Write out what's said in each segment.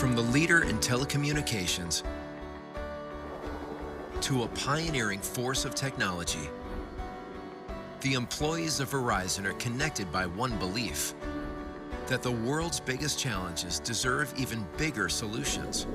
From the leader in telecommunications to a pioneering force of technology, the employees of Verizon are connected by one belief: that the world's biggest challenges deserve even bigger solutions.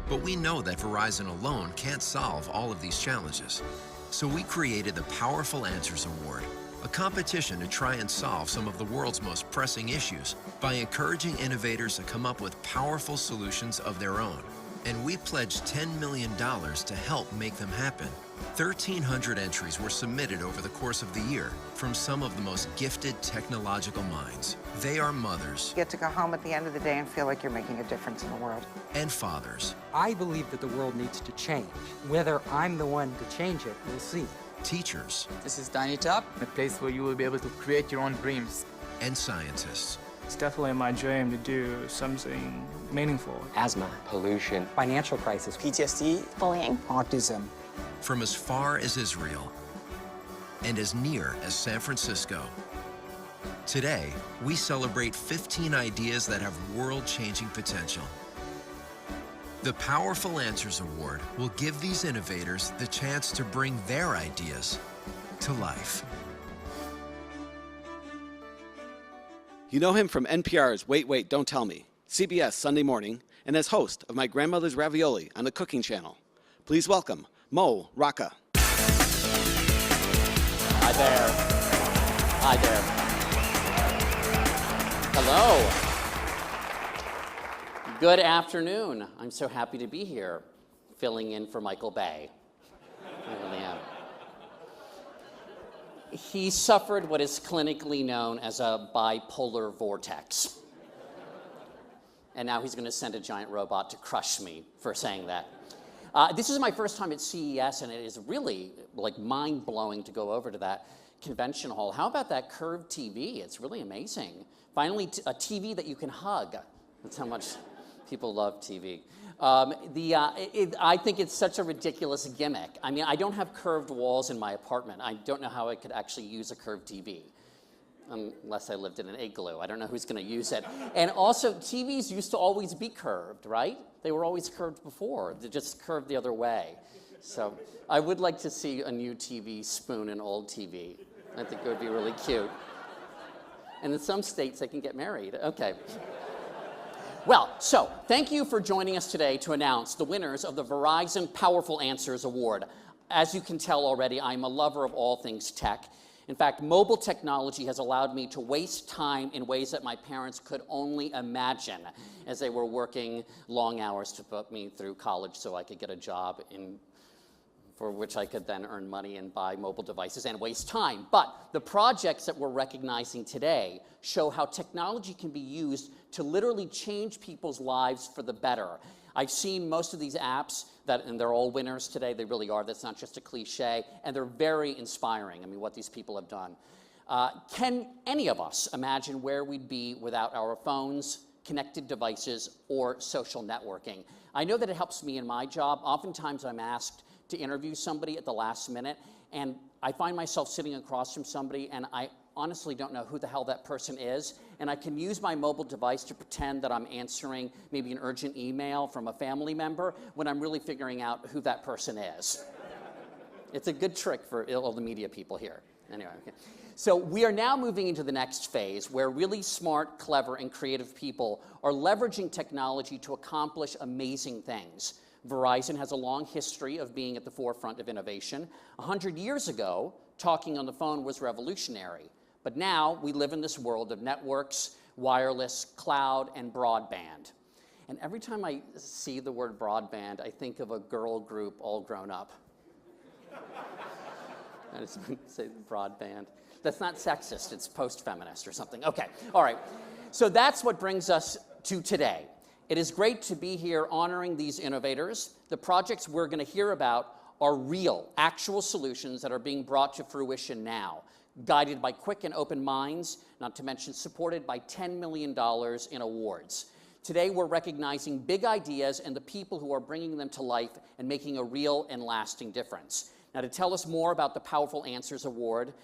But we know that Verizon alone can't solve all of these challenges. So we created the Powerful Answers Award, a competition to try and solve some of the world's most pressing issues by encouraging innovators to come up with powerful solutions of their own. And we pledged $10 million to help make them happen. 1,300 entries were submitted over the course of the year from some of the most gifted technological minds. They are mothers. You get to go home at the end of the day and feel like you're making a difference in the world. And fathers. I believe that the world needs to change. Whether I'm the one to change it, we'll see. Teachers. This is Tiny Top, a place where you will be able to create your own dreams. And scientists. It's definitely my dream to do something meaningful. Asthma, pollution, financial crisis, PTSD, bullying, autism. From as far as Israel and as near as San Francisco. Today, we celebrate 15 ideas that have world-changing potential. The Powerful Answers Award will give these innovators the chance to bring their ideas to life. You know him from NPR's Wait, Wait, Don't Tell Me, CBS Sunday Morning, and as host of My Grandmother's Ravioli on the Cooking Channel. Please welcome Mo Rocca. Hi there. Hi there. Hello. Good afternoon. I'm so happy to be here, filling in for Michael Bay. I really am. He suffered what is clinically known as a bipolar vortex. And now he's going to send a giant robot to crush me for saying that. This is my first time at CES, and it is really like mind-blowing to go over to that convention hall. How about that curved TV? It's really amazing. Finally, a TV that you can hug. That's how much people love TV. I think it's such a ridiculous gimmick. I mean, I don't have curved walls in my apartment. I don't know how I could actually use a curved TV. Unless I lived in an igloo. I don't know who's going to use it. And also, TVs used to always be curved, right? They were always curved before. They're just curved the other way. So I would like to see a new TV spoon an old TV. I think it would be really cute. And in some states, they can get married. Okay. Well, so thank you for joining us today to announce the winners of the Verizon Powerful Answers Award. As you can tell already, I'm a lover of all things tech. In fact, mobile technology has allowed me to waste time in ways that my parents could only imagine as they were working long hours to put me through college so I could get a job for which I could then earn money and buy mobile devices and waste time. But the projects that we're recognizing today show how technology can be used to literally change people's lives for the better. I've seen most of these apps, and they're all winners today. They really are. That's not just a cliche. And they're very inspiring, I mean, what these people have done. Can any of us imagine where we'd be without our phones, connected devices, or social networking? I know that it helps me in my job. Oftentimes I'm asked to interview somebody at the last minute, and I find myself sitting across from somebody, and I honestly don't know who the hell that person is, and I can use my mobile device to pretend that I'm answering maybe an urgent email from a family member when I'm really figuring out who that person is. It's a good trick for all the media people here. Anyway, okay. So we are now moving into the next phase where really smart, clever, and creative people are leveraging technology to accomplish amazing things. Verizon has a long history of being at the forefront of innovation. 100 years ago, talking on the phone was revolutionary. But now we live in this world of networks, wireless, cloud, and broadband. And every time I see the word broadband, I think of a girl group all grown up. I just say broadband. That's not sexist, it's post-feminist or something. Okay, all right. So that's what brings us to today. It is great to be here honoring these innovators. The projects we're going to hear about are real, actual solutions that are being brought to fruition now, guided by quick and open minds, not to mention supported by $10 million in awards. Today, we're recognizing big ideas and the people who are bringing them to life and making a real and lasting difference. Now, to tell us more about the Powerful Answers Award,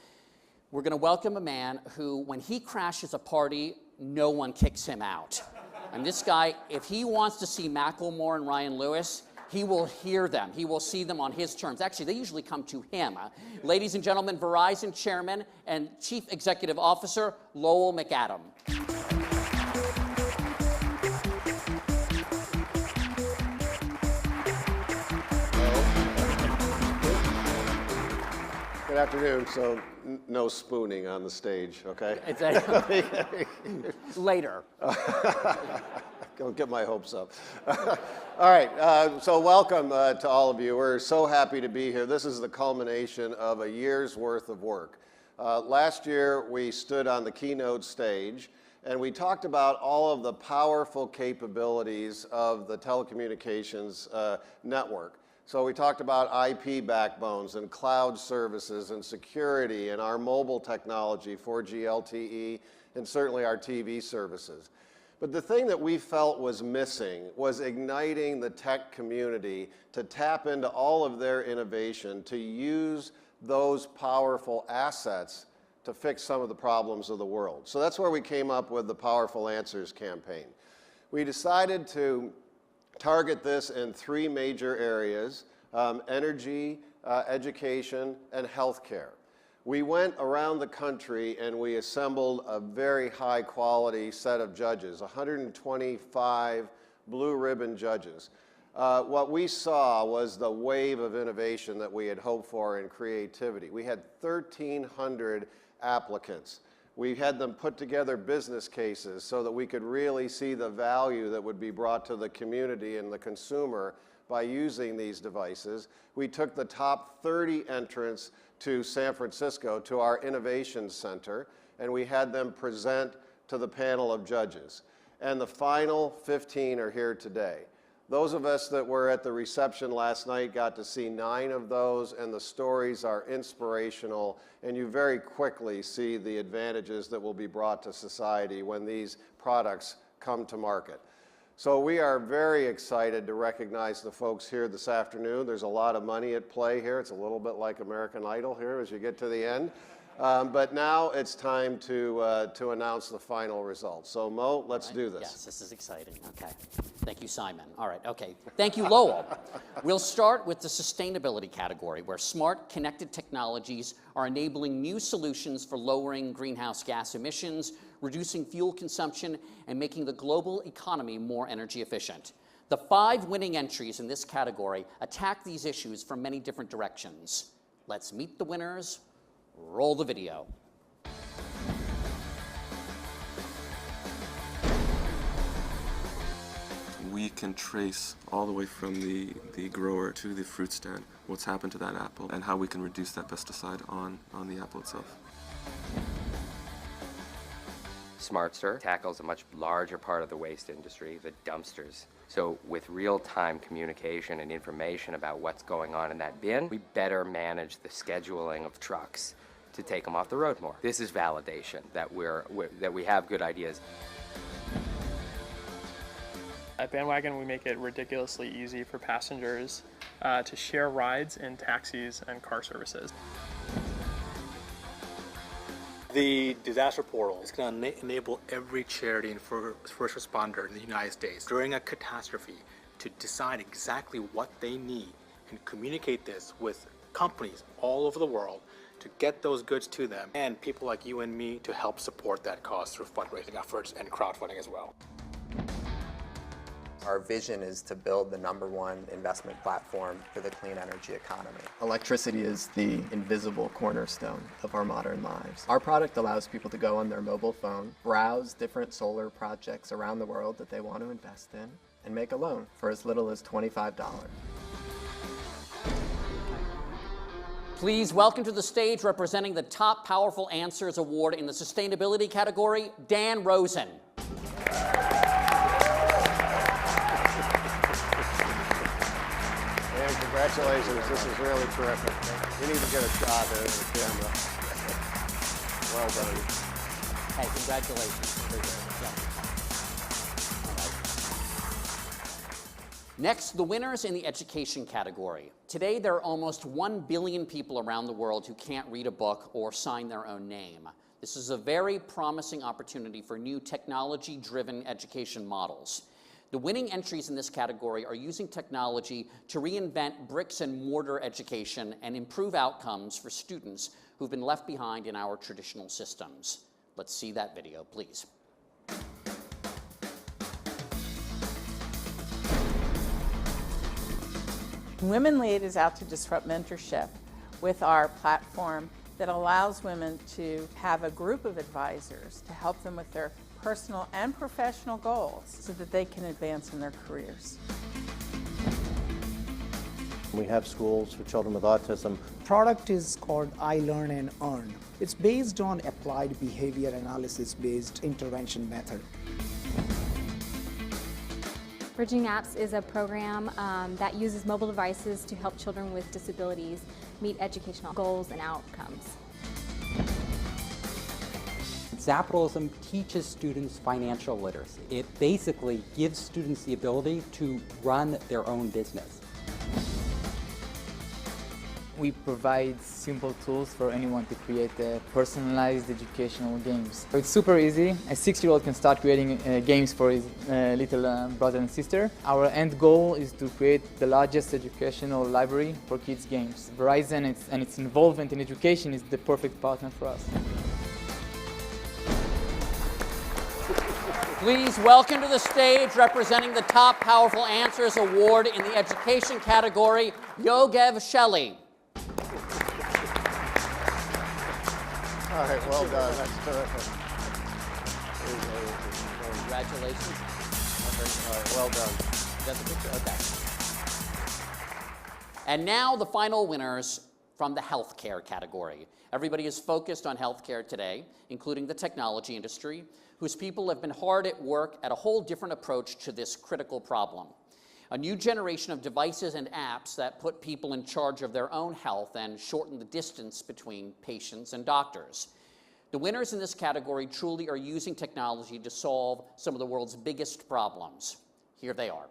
we're going to welcome a man who, when he crashes a party, no one kicks him out. And this guy, if he wants to see Macklemore and Ryan Lewis, he will hear them. He will see them on his terms. Actually, they usually come to him. Ladies and gentlemen, Verizon Chairman and Chief Executive Officer, Lowell McAdam. Good afternoon. So, no spooning on the stage, okay? Later. Don't get my hopes up. All right, so welcome to all of you. We're so happy to be here. This is the culmination of a year's worth of work. Last year, we stood on the keynote stage, and we talked about all of the powerful capabilities of the telecommunications network. So we talked about IP backbones and cloud services and security and our mobile technology, 4G LTE, and certainly our TV services. But the thing that we felt was missing was igniting the tech community to tap into all of their innovation, to use those powerful assets to fix some of the problems of the world. So that's where we came up with the Powerful Answers campaign. We decided to target this in three major areas: energy, education, and healthcare. We went around the country and we assembled a very high quality set of judges, 125 blue ribbon judges. What we saw was the wave of innovation that we had hoped for in creativity. We had 1,300 applicants. We had them put together business cases so that we could really see the value that would be brought to the community and the consumer by using these devices. We took the top 30 entrants to San Francisco to our Innovation Center, and we had them present to the panel of judges. And the final 15 are here today. Those of us that were at the reception last night got to see 9 of those, and the stories are inspirational, and you very quickly see the advantages that will be brought to society when these products come to market. So we are very excited to recognize the folks here this afternoon. There's a lot of money at play here. It's a little bit like American Idol here as you get to the end. But now it's time to announce the final results. So Mo, let's do this. Yes, this is exciting. Okay. Thank you, Simon. All right, okay. Thank you, Lowell. We'll start with the sustainability category, where smart, connected technologies are enabling new solutions for lowering greenhouse gas emissions, reducing fuel consumption, and making the global economy more energy efficient. The 5 winning entries in this category attack these issues from many different directions. Let's meet the winners. Roll the video. We can trace all the way from the grower to the fruit stand what's happened to that apple and how we can reduce that pesticide on the apple itself. SmartStir tackles a much larger part of the waste industry, the dumpsters. So with real-time communication and information about what's going on in that bin, we better manage the scheduling of trucks to take them off the road more. This is validation that we have good ideas. At Bandwagon, we make it ridiculously easy for passengers to share rides in taxis and car services. The disaster portal is going to enable every charity and first responder in the United States during a catastrophe to decide exactly what they need and communicate this with companies all over the world to get those goods to them, and people like you and me to help support that cause through fundraising efforts and crowdfunding as well. Our vision is to build the #1 investment platform for the clean energy economy. Electricity is the invisible cornerstone of our modern lives. Our product allows people to go on their mobile phone, browse different solar projects around the world that they want to invest in, and make a loan for as little as $25. Please welcome to the stage, representing the Top Powerful Answers Award in the Sustainability category, Dan Rosen. And congratulations, this is really terrific. You need to get a shot of the camera. Well done. Hey, congratulations. Next, the winners in the education category. Today, there are almost 1 billion people around the world who can't read a book or sign their own name. This is a very promising opportunity for new technology-driven education models. The winning entries in this category are using technology to reinvent bricks and mortar education and improve outcomes for students who've been left behind in our traditional systems. Let's see that video, please. Women Lead is out to disrupt mentorship with our platform that allows women to have a group of advisors to help them with their personal and professional goals so that they can advance in their careers. We have schools for children with autism. Product is called I Learn and Earn. It's based on applied behavior analysis-based intervention method. Bridging Apps is a program that uses mobile devices to help children with disabilities meet educational goals and outcomes. Zapitalism teaches students financial literacy. It basically gives students the ability to run their own business. We provide simple tools for anyone to create personalized educational games. It's super easy. A 6-year-old can start creating games for his little brother and sister. Our end goal is to create the largest educational library for kids' games. Verizon and its involvement in education is the perfect partner for us. Please welcome to the stage, representing the Top Powerful Answers Award in the education category, Yogev Shelley. All right, well done. That's terrific. Congratulations. All right, well done. Is that the picture? Okay. And now the final winners from the healthcare category. Everybody is focused on healthcare today, including the technology industry, whose people have been hard at work at a whole different approach to this critical problem. A new generation of devices and apps that put people in charge of their own health and shorten the distance between patients and doctors. The winners in this category truly are using technology to solve some of the world's biggest problems. Here they are.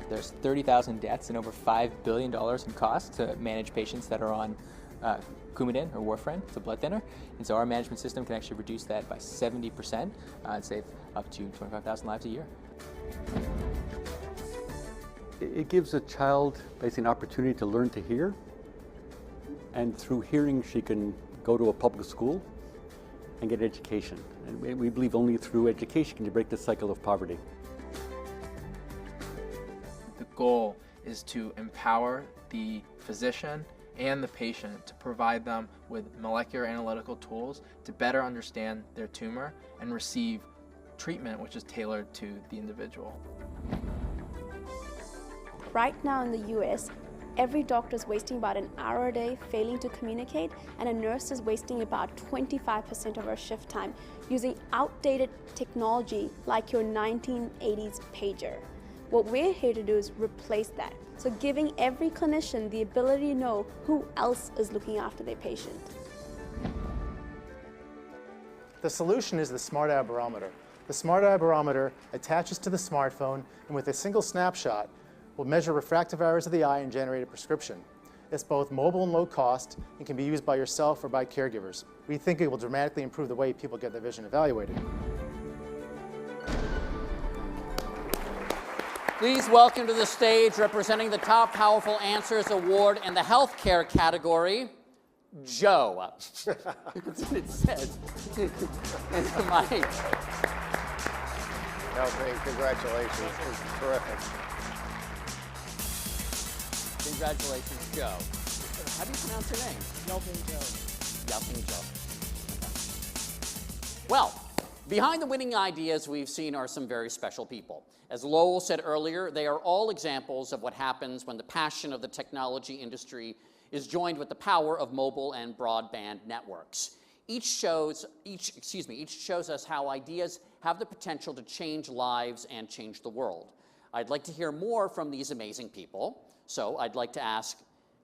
There's 30,000 deaths and over $5 billion in costs to manage patients that are on Coumadin or warfarin. It's a blood thinner. And so our management system can actually reduce that by 70% and save up to 25,000 lives a year. It gives a child basically an opportunity to learn to hear. And through hearing, she can go to a public school and get education. And we believe only through education can you break the cycle of poverty. The goal is to empower the physician and the patient to provide them with molecular analytical tools to better understand their tumor and receive treatment which is tailored to the individual. Right now in the US, every doctor is wasting about an hour a day failing to communicate, and a nurse is wasting about 25% of her shift time using outdated technology like your 1980s pager. What we're here to do is replace that. So giving every clinician the ability to know who else is looking after their patient. The solution is the Smart Eye Barometer. The Smart Eye Barometer attaches to the smartphone and with a single snapshot will measure refractive errors of the eye and generate a prescription. It's both mobile and low cost and can be used by yourself or by caregivers. We think it will dramatically improve the way people get their vision evaluated. Please welcome to the stage, representing the Top Powerful Answers Award in the healthcare category, Joe. That's what it says. It's the mic. No, congratulations. It's terrific. Congratulations, Joe. How do you pronounce your name? Yelping Joe. Yelping Joe. Okay. Well, behind the winning ideas we've seen are some very special people. As Lowell said earlier, they are all examples of what happens when the passion of the technology industry is joined with the power of mobile and broadband networks. Each shows us how ideas have the potential to change lives and change the world. I'd like to hear more from these amazing people. So I'd like to ask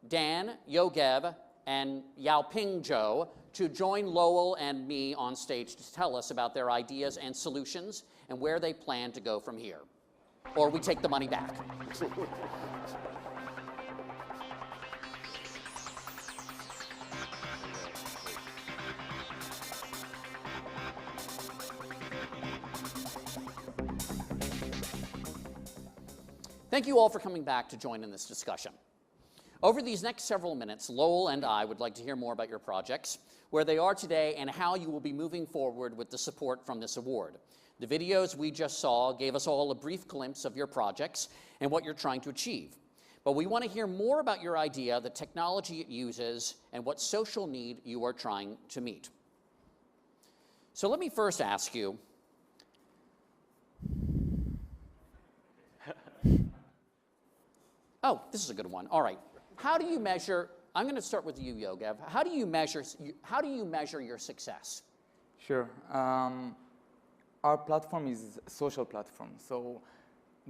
Dan, Yogev, and Yaoping Zhou to join Lowell and me on stage to tell us about their ideas and solutions and where they plan to go from here. Or we take the money back. Thank you all for coming back to join in this discussion. Over these next several minutes, Lowell and I would like to hear more about your projects, where they are today, and how you will be moving forward with the support from this award. The videos we just saw gave us all a brief glimpse of your projects and what you're trying to achieve. But we want to hear more about your idea, the technology it uses, and what social need you are trying to meet. So let me first ask you, oh, this is a good one. All right. How do you measure, I'm going to start with you, Yogev. How do you measure your success? Sure. Our platform is a social platform. So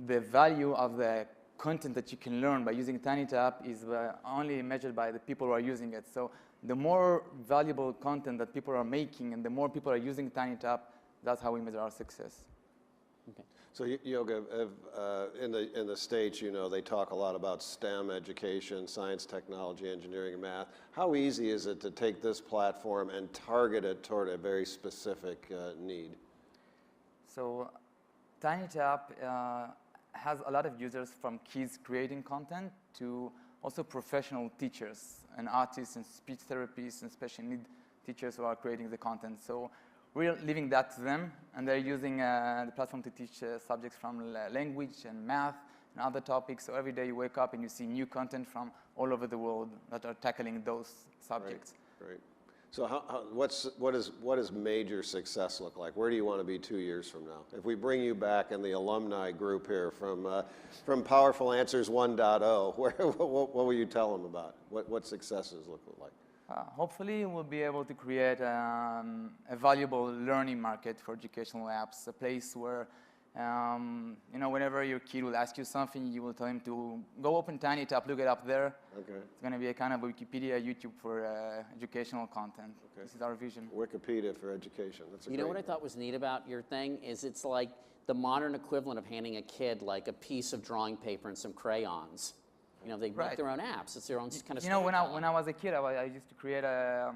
the value of the content that you can learn by using TinyTap is only measured by the people who are using it. So the more valuable content that people are making and the more people are using TinyTap, that's how we measure our success. Okay. So Yoga, in the States, you know, they talk a lot about STEM education, science, technology, engineering, and math. How easy is it to take this platform and target it toward a very specific need? So TinyTap has a lot of users, from kids creating content to also professional teachers and artists and speech therapists and special need teachers who are creating the content. So we're leaving that to them, and they're using the platform to teach subjects from language and math and other topics. So every day you wake up and you see new content from all over the world that are tackling those subjects. Right. So what does major success look like? Where do you want to be 2 years from now? If we bring you back in the alumni group here from Powerful Answers 1.0, what will you tell them about? What successes look like? Hopefully we'll be able to create a valuable learning market for educational apps, a place where you know, whenever your kid will ask you something, you will tell him to go open TinyTap, look it up there. Okay. It's going to be a kind of Wikipedia, YouTube for educational content. Okay. This is our vision. Wikipedia for education. That's a You know what I thought was neat about your thing is it's like the modern equivalent of handing a kid like a piece of drawing paper and some crayons. You know, they make their own apps. It's their own kind of. You know, when I was a kid, I used to create a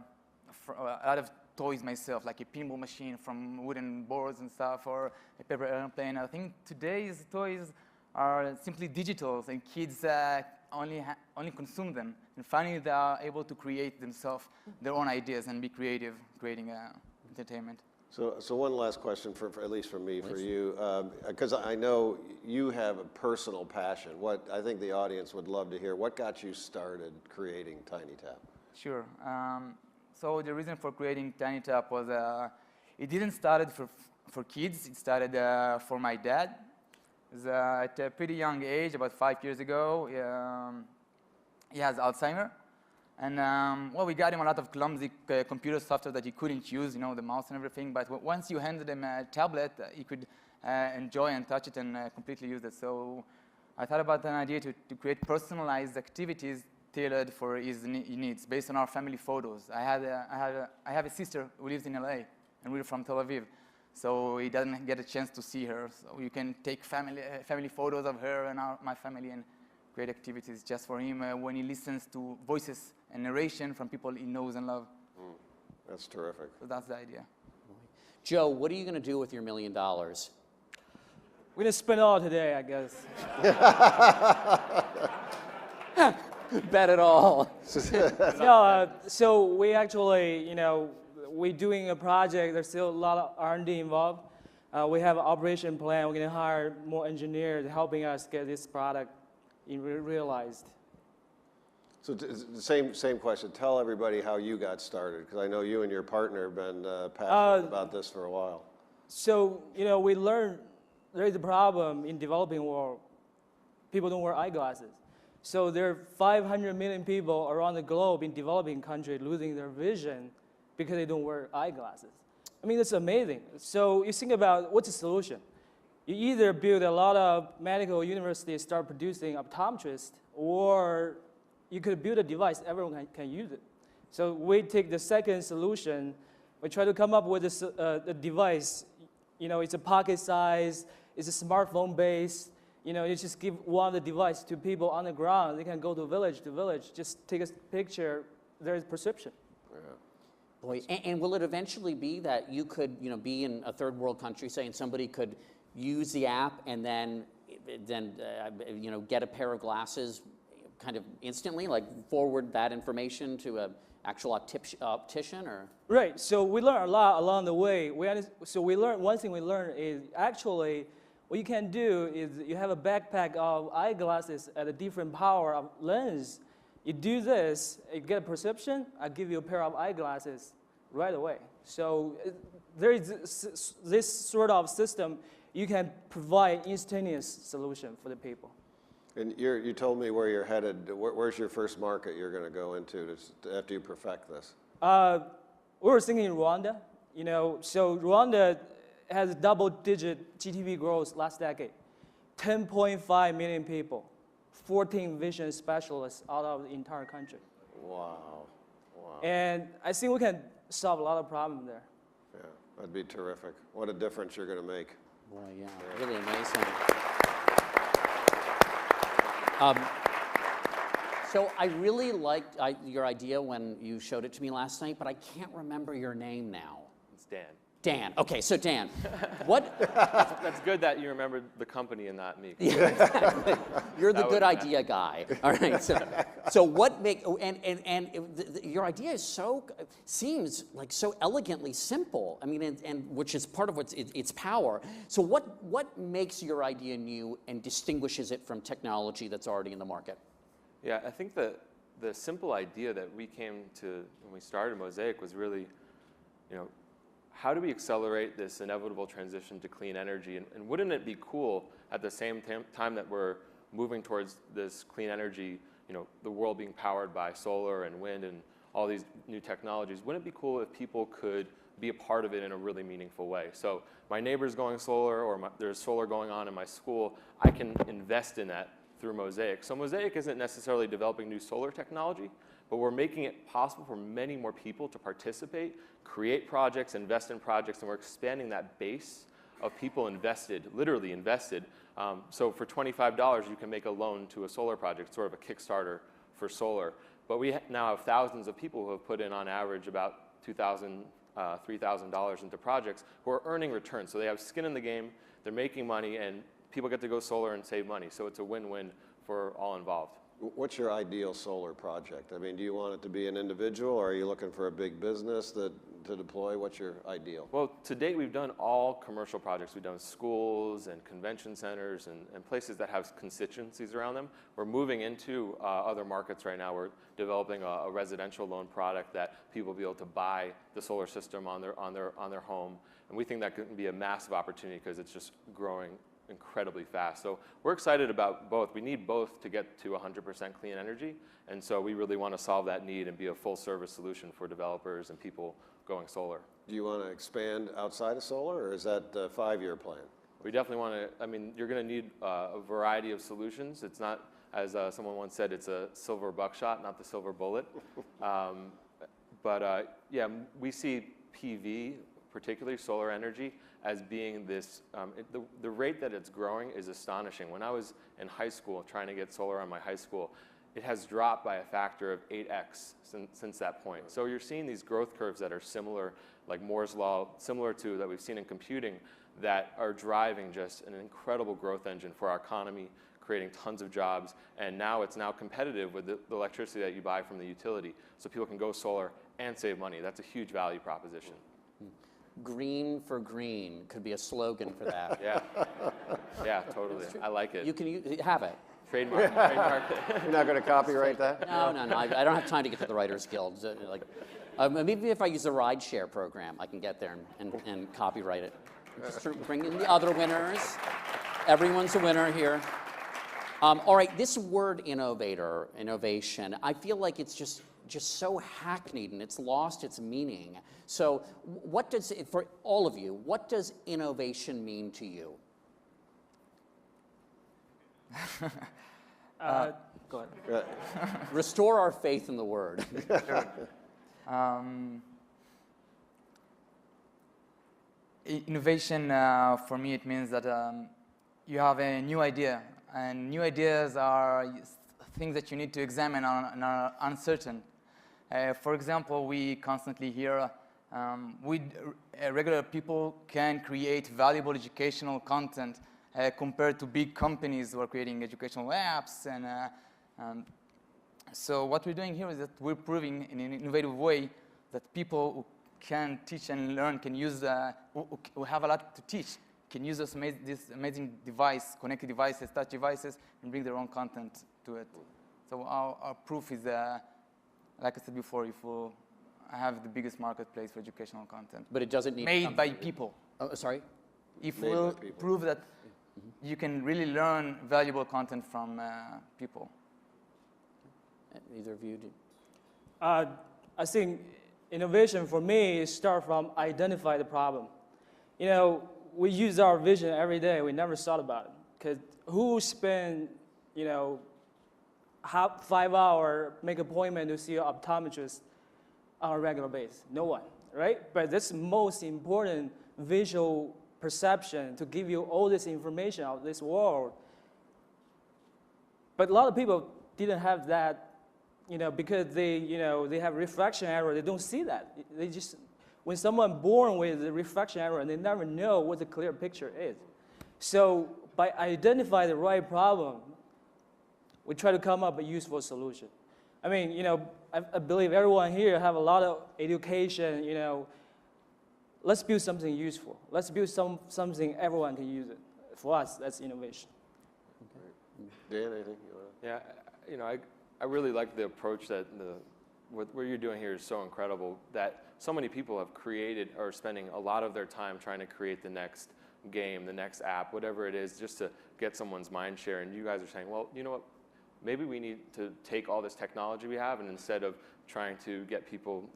lot of toys myself, like a pinball machine from wooden boards and stuff, or a paper airplane. I think today's toys are simply digital, and kids only consume them. And finally, they are able to create themselves their own ideas and be creative, creating entertainment. So one last question, for at least for me, for you, because I know you have a personal passion. What I think the audience would love to hear, what got you started creating TinyTap? Sure. So the reason for creating TinyTap was it didn't start for kids. It started for my dad. At a pretty young age, about 5 years ago, he has Alzheimer's. And well, we got him a lot of clumsy computer software that he couldn't use, you know, the mouse and everything. But once you handed him a tablet, he could enjoy and touch it and completely use it. So I thought about an idea to create personalized activities tailored for his needs based on our family photos. I have a sister who lives in LA, and we're from Tel Aviv. So he doesn't get a chance to see her. So you can take family photos of her and my family and create activities just for him when he listens to voices and narration from people he knows and loves. That's terrific. So that's the idea. Joe, what are you going to do with your $1 million? We're going to spend it all today, I guess. Bet it all. No, so we actually, you know, we're doing a project. There's still a lot of R&D involved. We have an operation plan. We're going to hire more engineers helping us get this product realized. So the same question. Tell everybody how you got started, because I know you and your partner have been passionate about this for a while. So, you know, we learned there is a problem in developing world. People don't wear eyeglasses. So there are 500 million people around the globe in developing countries losing their vision because they don't wear eyeglasses. I mean, that's amazing. So you think about what's the solution? You either build a lot of medical universities, start producing optometrists, or you could build a device, everyone can use it. So we take the second solution. We try to come up with a device. You know, it's a pocket size, it's a smartphone based. You know, you just give one of the device to people on the ground. They can go to village, just take a picture, there's prescription. Yeah. Boy, and will it eventually be that you could, you know, be in a third world country, say, and somebody could use the app and then then get a pair of glasses kind of instantly, like forward that information to an actual optician, or? Right. So we learn a lot along the way. One thing we learned is actually what you can do is you have a backpack of eyeglasses at a different power of lens. You do this, you get a prescription, I give you a pair of eyeglasses right away. So there is this sort of system. You can provide instantaneous solution for the people. And you told me where you're headed. Where's your first market you're going to go into after you perfect this? We were thinking Rwanda. So Rwanda has double-digit GDP growth last decade. 10.5 million people, 14 vision specialists out of the entire country. Wow. And I think we can solve a lot of problems there. Yeah, that'd be terrific. What a difference you're going to make. Boy, yeah, really amazing. So I really liked your idea when you showed it to me last night, but I can't remember your name now. It's Dan. Dan. Okay, so Dan, what? That's good that you remembered the company and not me. Yeah, exactly. You're the good idea guy. All right. So what make your idea is seems like so elegantly simple. I mean, and which is part of its power. So what makes your idea new and distinguishes it from technology that's already in the market? Yeah, I think the simple idea that we came to when we started Mosaic was really, how do we accelerate this inevitable transition to clean energy? And wouldn't it be cool at the same time that we're moving towards this clean energy, the world being powered by solar and wind and all these new technologies, wouldn't it be cool if people could be a part of it in a really meaningful way? So my neighbor's going solar, or there's solar going on in my school, I can invest in that through Mosaic. So Mosaic isn't necessarily developing new solar technology, but we're making it possible for many more people to participate, create projects, invest in projects, and we're expanding that base of people invested, literally invested. So for $25, you can make a loan to a solar project, sort of a Kickstarter for solar. But we now have thousands of people who have put in on average about $2,000, $3,000 into projects who are earning returns. So they have skin in the game, they're making money, and people get to go solar and save money. So it's a win-win for all involved. What's your ideal solar project? I mean, do you want it to be an individual, or are you looking for a big business to deploy? What's your ideal? Well, to date, we've done all commercial projects. We've done schools and convention centers and places that have constituencies around them. We're moving into other markets right now. We're developing a residential loan product that people will be able to buy the solar system on their home. And we think that can be a massive opportunity because it's just growing incredibly fast. So we're excited about both. We need both to get to 100% clean energy, and so we really want to solve that need and be a full service solution for developers and people going solar. Do you want to expand outside of solar, or is that a 5-year plan? We definitely want to, I mean, you're going to need a variety of solutions. It's not, as someone once said, it's a silver buckshot, not the silver bullet. Yeah, we see PV, particularly solar energy, as being this, the rate that it's growing is astonishing. When I was in high school trying to get solar on my high school, it has dropped by a factor of 8x since that point. So you're seeing these growth curves that are similar, like Moore's Law, similar to that we've seen in computing, that are driving just an incredible growth engine for our economy, creating tons of jobs, and now it's competitive with the electricity that you buy from the utility. So people can go solar and save money. That's a huge value proposition. Green for green could be a slogan for that. Yeah, totally. I like it. You can have it. Trademark. You're not going to copyright that? No. I don't have time to get to the Writers Guild. Maybe if I use the rideshare program, I can get there and copyright it. Just bring in the other winners. Everyone's a winner here. All right, this word innovation, I feel like it's just so hackneyed and it's lost its meaning. So for all of you, what does innovation mean to you? Go ahead. Restore our faith in the word. Innovation, for me, it means that you have a new idea, and new ideas are things that you need to examine and are uncertain. For example, we constantly hear regular people can create valuable educational content compared to big companies who are creating educational apps. And so what we're doing here is that we're proving in an innovative way that people who can teach and learn can use, who have a lot to teach, can use this amazing device, connected devices, touch devices, and bring their own content to it. So our proof is, like I said before, if we'll have the biggest marketplace for educational content. But it doesn't need made by people. Oh, sorry? If we'll prove that you can really learn valuable content from people. Either of you do? I think innovation for me start from identify the problem. You know, we use our vision every day. We never thought about it. Because who spend, 5 hours, make an appointment to see an optometrist on a regular basis? No one, right? But that's the most important visual perception to give you all this information of this world. But a lot of people didn't have that, because they have refraction error. They don't see that. They just, when someone born with a refraction error, they never know what the clear picture is. So by identifying the right problem, we try to come up with a useful solution. I mean, I believe everyone here have a lot of education, Let's build something useful. Let's build something everyone can use it. For us, that's innovation. Dan, anything you want to? Yeah, I really like the approach that what you're doing here is so incredible that so many people have created or are spending a lot of their time trying to create the next game, the next app, whatever it is, just to get someone's mind share. And you guys are saying, well, you know what? Maybe we need to take all this technology we have, and instead of trying to get people,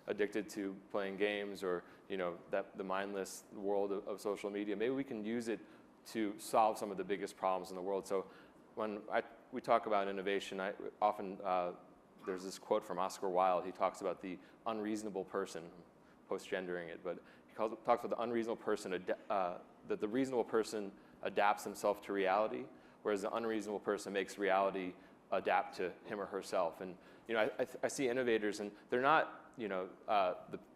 addicted to playing games or, the mindless world of social media, maybe we can use it to solve some of the biggest problems in the world. So when we talk about innovation, I often, there's this quote from Oscar Wilde. He talks about the unreasonable person, post-gendering it, but he talks about the unreasonable person, that the reasonable person adapts himself to reality, whereas the unreasonable person makes reality adapt to him or herself. And I see innovators, and they're not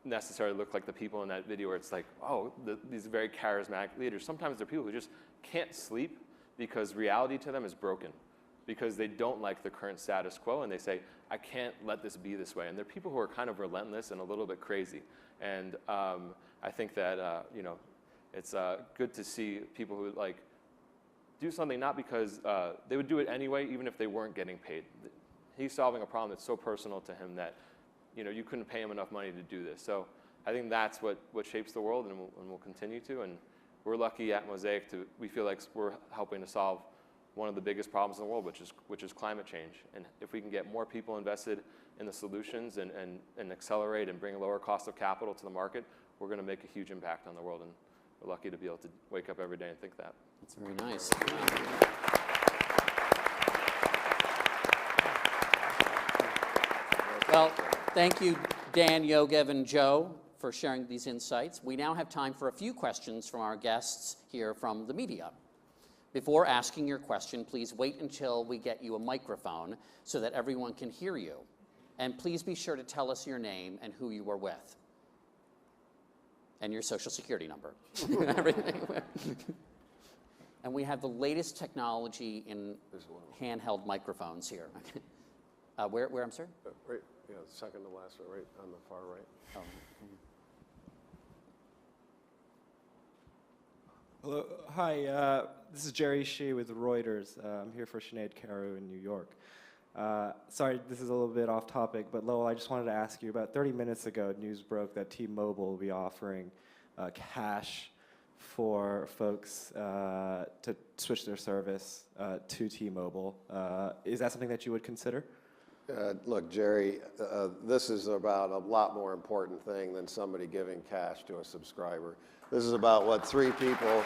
necessarily look like the people in that video where it's like, oh, these very charismatic leaders. Sometimes they're people who just can't sleep because reality to them is broken, because they don't like the current status quo, and they say, I can't let this be this way. And they're people who are kind of relentless and a little bit crazy. And I think that it's good to see people who do something not because they would do it anyway, even if they weren't getting paid. He's solving a problem that's so personal to him that you couldn't pay him enough money to do this. So I think that's what shapes the world, and we'll continue to. And we're lucky at Mosaic we feel like we're helping to solve one of the biggest problems in the world, which is climate change. And if we can get more people invested in the solutions and accelerate and bring a lower cost of capital to the market, we're going to make a huge impact on the world. And we're lucky to be able to wake up every day and think that. That's very nice. Well, thank you, Dan, Yogev, and Joe, for sharing these insights. We now have time for a few questions from our guests here from the media. Before asking your question, please wait until we get you a microphone so that everyone can hear you. And please be sure to tell us your name and who you were with. And your social security number. And we have the latest technology in handheld microphones here. Where, I'm sorry? Right, yeah, second to last, right on the far right. Oh. Hello, hi, this is Jerry Shee with Reuters. I'm here for Sinead Carew in New York. Sorry, this is a little bit off topic, but Lowell, I just wanted to ask you, about 30 minutes ago, news broke that T-Mobile will be offering cash for folks to switch their service to T-Mobile. Is that something that you would consider? Look, Jerry, this is about a lot more important thing than somebody giving cash to a subscriber. This is about what three people...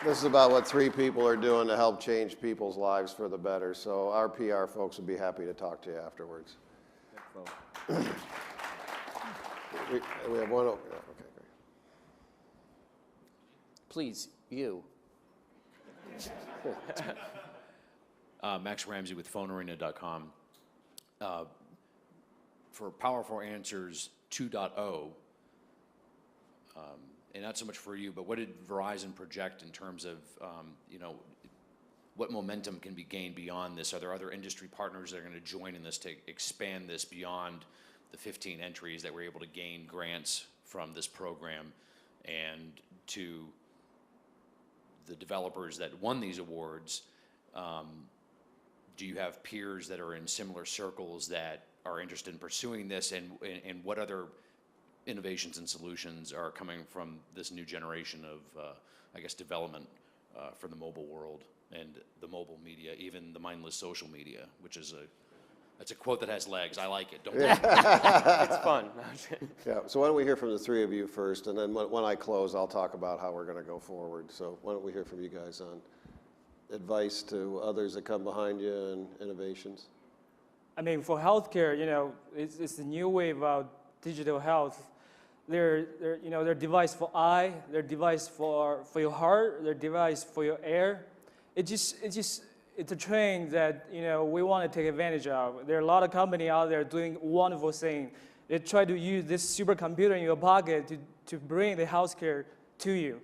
This is about what three people are doing to help change people's lives for the better. So our PR folks would be happy to talk to you afterwards. we have one over. Okay, great. Please, you. Max Ramsey with PhoneArena.com. for Powerful Answers 2.0, and not so much for you, but what did Verizon project in terms of, you know, what momentum can be gained beyond this? Are there other industry partners that are going to join in this to expand this beyond the 15 entries that were able to gain grants from this program, and to the developers that won these awards? Do you have peers that are in similar circles that are interested in pursuing this, and what other innovations and solutions are coming from this new generation of, I guess, development for the mobile world and the mobile media, even the mindless social media, which is that's a quote that has legs. I like it. Don't Yeah. It's fun. Yeah, so why don't we hear from the three of you first, and then when I close, I'll talk about how we're going to go forward. So why don't we hear from you guys on advice to others that come behind you and innovations? I mean, for healthcare, you know, it's a new wave of digital health. They're device for eye, they're device for your heart, they're device for your air. It's a trend that, you know, we want to take advantage of. There are a lot of companies out there doing wonderful things. They try to use this supercomputer in your pocket to bring the healthcare to you.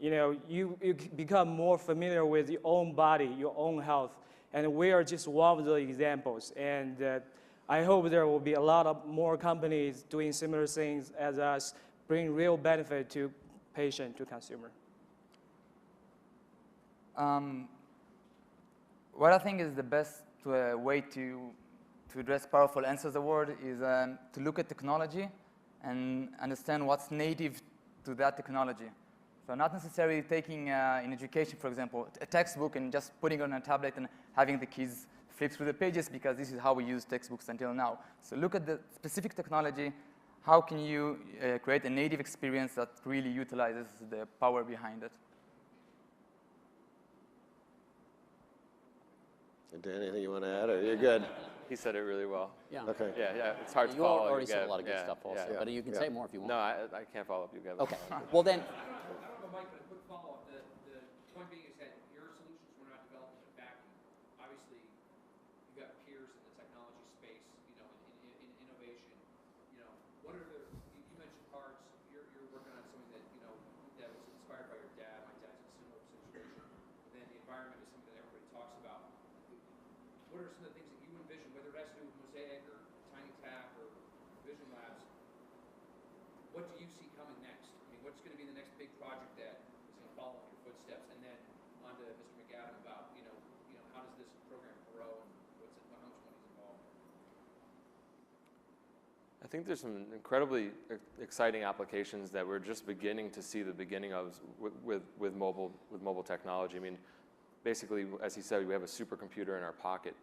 You know, you become more familiar with your own body, your own health, and we are just one of the examples. And I hope there will be a lot of more companies doing similar things as us, bring real benefit to patient, to consumer. What I think is the best way to address Powerful Answers Award is to look at technology and understand what's native to that technology. So not necessarily taking, in education, for example, a textbook and just putting it on a tablet and having the kids flip through the pages, because this is how we use textbooks until now. So look at the specific technology. How can you create a native experience that really utilizes the power behind it? Dan, anything you want to add, or you're good? He said it really well. Yeah. Okay. Yeah, it's hard to You follow. already You said a get- lot of good yeah, stuff also, yeah. but you can say more if you want. No, I can't follow up. You guys. Okay. Well then, Mike, but a quick follow-up. The point being is that your solutions were not developed in a vacuum. Obviously, you've got peers in the technology space, you know, in innovation. You know, what are the, you mentioned cards, you're working on something that, you know, that was inspired by your dad. My dad's in a similar situation. And then the environment is something that everybody talks about. What are some of the things that you envision, whether it has to do with Mosaic or Tiny Tap or Vision Labs? What do you see coming next? I mean, what's going to be the next big project that is going to follow in your footsteps? And then on to Mr. McAdam about, you know, how does this program grow and how much money is involved? I think there's some incredibly exciting applications that we're just beginning to see the beginning of with mobile technology. I mean, basically, as he said, we have a supercomputer in our pocket,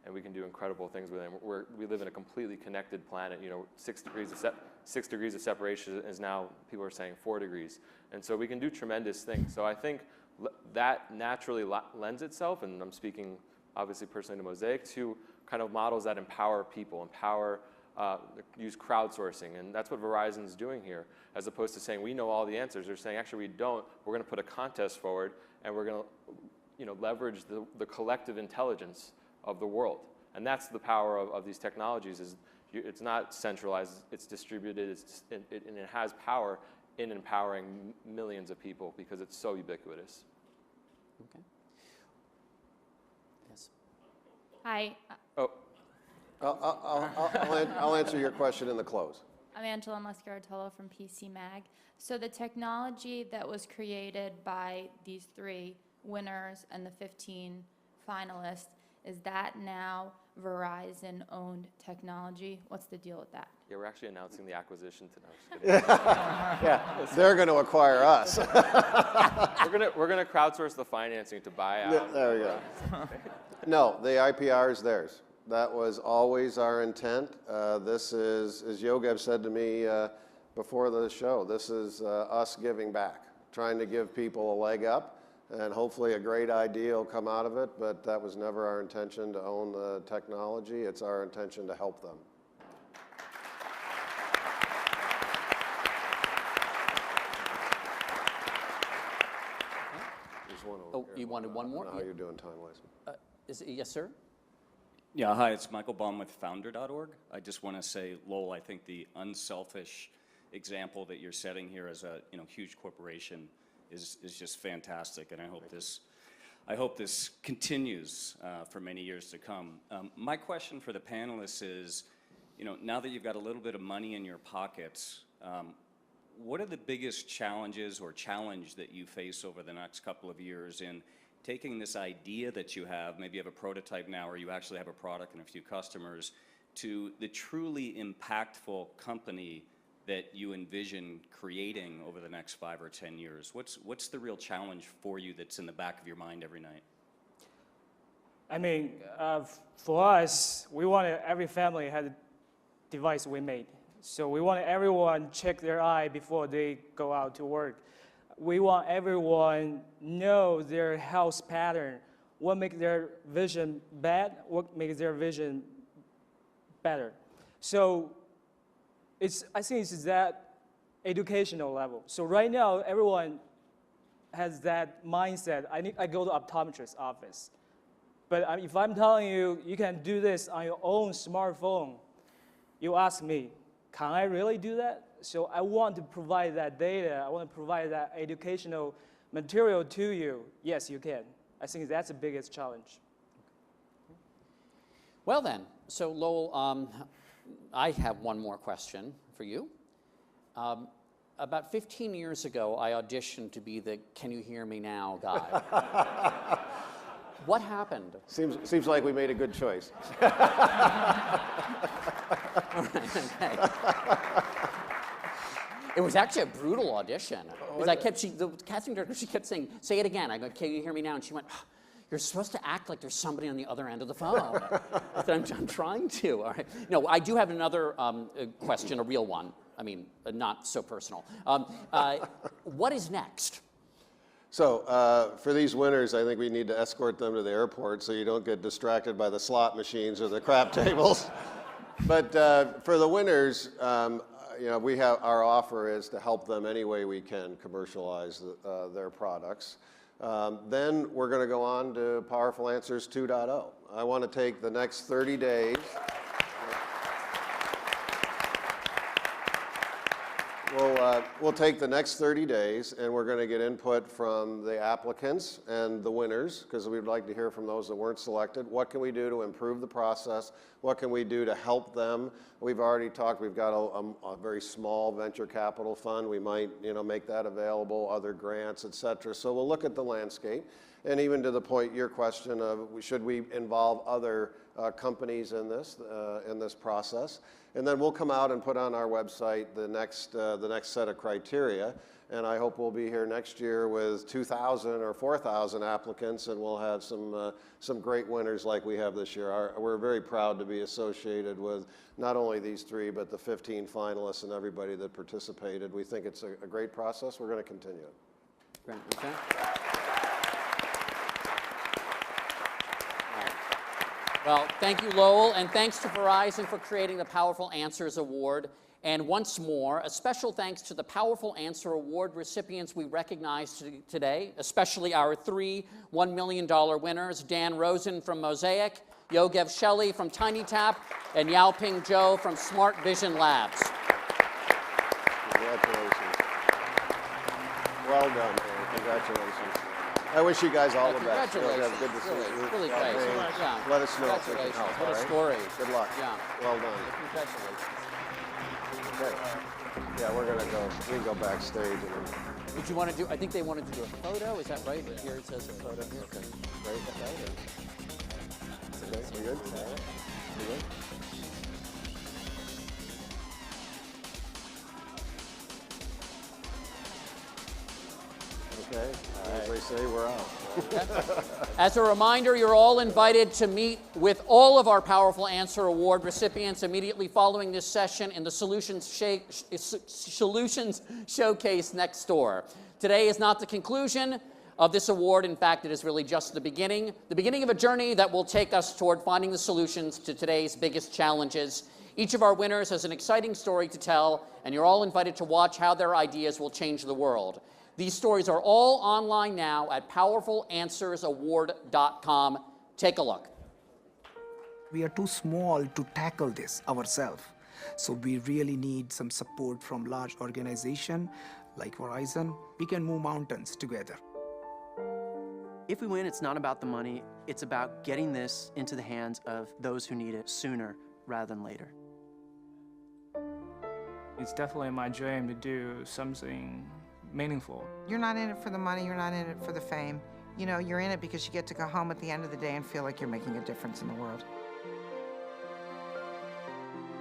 and we can do incredible things with it. We live in a completely connected planet. You know, 6 degrees of separation is now, people are saying 4 degrees. And so we can do tremendous things. So I think that naturally lends itself, and I'm speaking obviously personally to Mosaic, to kind of models that empower people, use crowdsourcing. And that's what Verizon's doing here, as opposed to saying we know all the answers. They're saying actually we don't. We're going to put a contest forward, and we're going to leverage the collective intelligence of the world. And that's the power of these technologies. It's not centralized, it's distributed, and it has power in empowering millions of people because it's so ubiquitous. Okay. Yes. Hi, Oh, I'll answer your question in the close. I'm Angela Muscaratolo from PC Mag. So the technology that was created by these 3 winners and the 15 finalists, is that now Verizon-owned technology? What's the deal with that? Yeah, we're actually announcing the acquisition today. Yeah, they're going to acquire us. we're gonna crowdsource the financing to buy out. Yeah, there we go. No, the IPR is theirs. That was always our intent. This is, as Yogev said to me before the show, this is us giving back, trying to give people a leg up. And hopefully a great idea will come out of it, but that was never our intention to own the technology. It's our intention to help them. Oh, you wanted one more? How are you doing time-wise? Yes, sir? Yeah, hi, it's Michael Baum with Founder.org. I just want to say, Lowell, I think the unselfish example that you're setting here as a huge corporation is just fantastic, and I hope this continues for many years to come. My question for the panelists is, now that you've got a little bit of money in your pockets, what are the biggest challenges or challenge that you face over the next couple of years in taking this idea that you have, maybe you have a prototype now or you actually have a product and a few customers, to the truly impactful company that you envision creating over the next 5 or 10 years? What's the real challenge for you that's in the back of your mind every night? I mean, for us, we wanted every family had a device we made. So we want everyone check their eye before they go out to work. We want everyone know their health pattern, what makes their vision bad, what makes their vision better. So I think it's that educational level. So right now, everyone has that mindset. I go to optometrist's office. But if I'm telling you, you can do this on your own smartphone, you ask me, can I really do that? So I want to provide that data. I want to provide that educational material to you. Yes, you can. I think that's the biggest challenge. Well then, so Lowell, I have one more question for you. About 15 years ago, I auditioned to be the "Can you hear me now" guy. What happened? Seems like we made a good choice. It was actually a brutal audition. Because the casting director, she kept saying, "Say it again." I go, "Can you hear me now?" And she went, "You're supposed to act like there's somebody on the other end of the phone." I said, I'm trying to. All right. No, I do have another question, a real one. I mean, not so personal. What is next? So for these winners, I think we need to escort them to the airport so you don't get distracted by the slot machines or the crap tables. But for the winners, we have our offer is to help them any way we can commercialize their products. Then we're going to go on to Powerful Answers 2.0. I want to take the next 30 days. We'll take the next 30 days and we're going to get input from the applicants and the winners, because we'd like to hear from those that weren't selected. What can we do to improve the process? What can we do to help them? We've already talked, we've got a very small venture capital fund. We might make that available, other grants, et cetera. So we'll look at the landscape. And even to the point, your question of should we involve other companies in this process? And then we'll come out and put on our website the next set of criteria. And I hope we'll be here next year with 2,000 or 4,000 applicants, and we'll have some great winners like we have this year. We're very proud to be associated with not only these 3, but the 15 finalists and everybody that participated. We think it's a great process. We're going to continue it. Great. Okay. Well, thank you, Lowell, and thanks to Verizon for creating the Powerful Answers Award. And once more, a special thanks to the Powerful Answer Award recipients we recognize today, especially our 3 $1 million winners, Dan Rosen from Mosaic, Yogev Shelley from TinyTap, and Yaoping Zhou from Smart Vision Labs. Congratulations. Well done, man. Congratulations. I wish you guys all the best. Congratulations. Good to see you. Really great. Yeah. Let us know if we can help. What a all right? story. Good luck. Yeah. Well done. Congratulations. Okay. Yeah, we're gonna go. We can go backstage. And Did you want to do? I think they wanted to do a photo. Is that right? Here it says a photo. Here. Okay. Great. Okay. We good? We good? Okay. As they say, we're out. As a reminder, you're all invited to meet with all of our Powerful Answer Award recipients immediately following this session in the Solutions Showcase next door. Today is not the conclusion of this award. In fact, it is really just the beginning of a journey that will take us toward finding the solutions to today's biggest challenges. Each of our winners has an exciting story to tell, and you're all invited to watch how their ideas will change the world. These stories are all online now at powerfulanswersaward.com. Take a look. We are too small to tackle this ourselves. So we really need some support from large organizations like Verizon. We can move mountains together. If we win, it's not about the money. It's about getting this into the hands of those who need it sooner rather than later. It's definitely my dream to do something meaningful. You're not in it for the money, you're not in it for the fame. You know, you're in it because you get to go home at the end of the day and feel like you're making a difference in the world.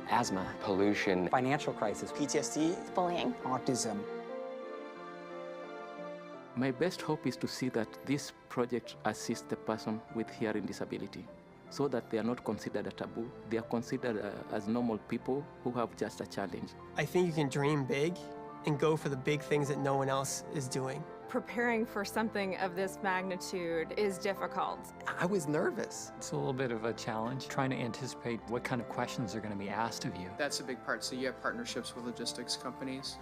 Asthma, pollution, financial crisis, PTSD, bullying, autism. My best hope is to see that this project assists the person with hearing disability so that they are not considered a taboo. They are considered as normal people who have just a challenge. I think you can dream big and go for the big things that no one else is doing. Preparing for something of this magnitude is difficult. I was nervous. It's a little bit of a challenge, trying to anticipate what kind of questions are going to be asked of you. That's a big part. So you have partnerships with logistics companies?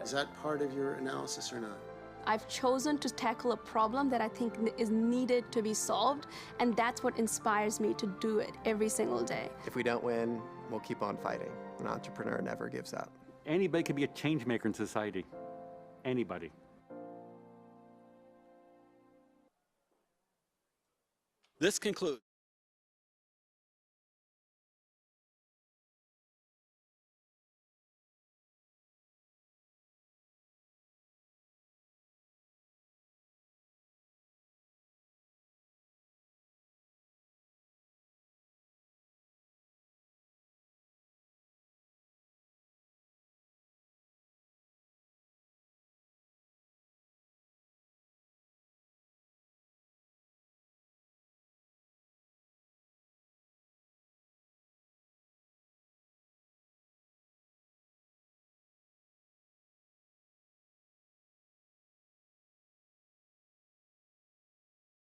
Is that part of your analysis or not? I've chosen to tackle a problem that I think is needed to be solved, and that's what inspires me to do it every single day. If we don't win, we'll keep on fighting. An entrepreneur never gives up. Anybody can be a change maker in society. Anybody. This concludes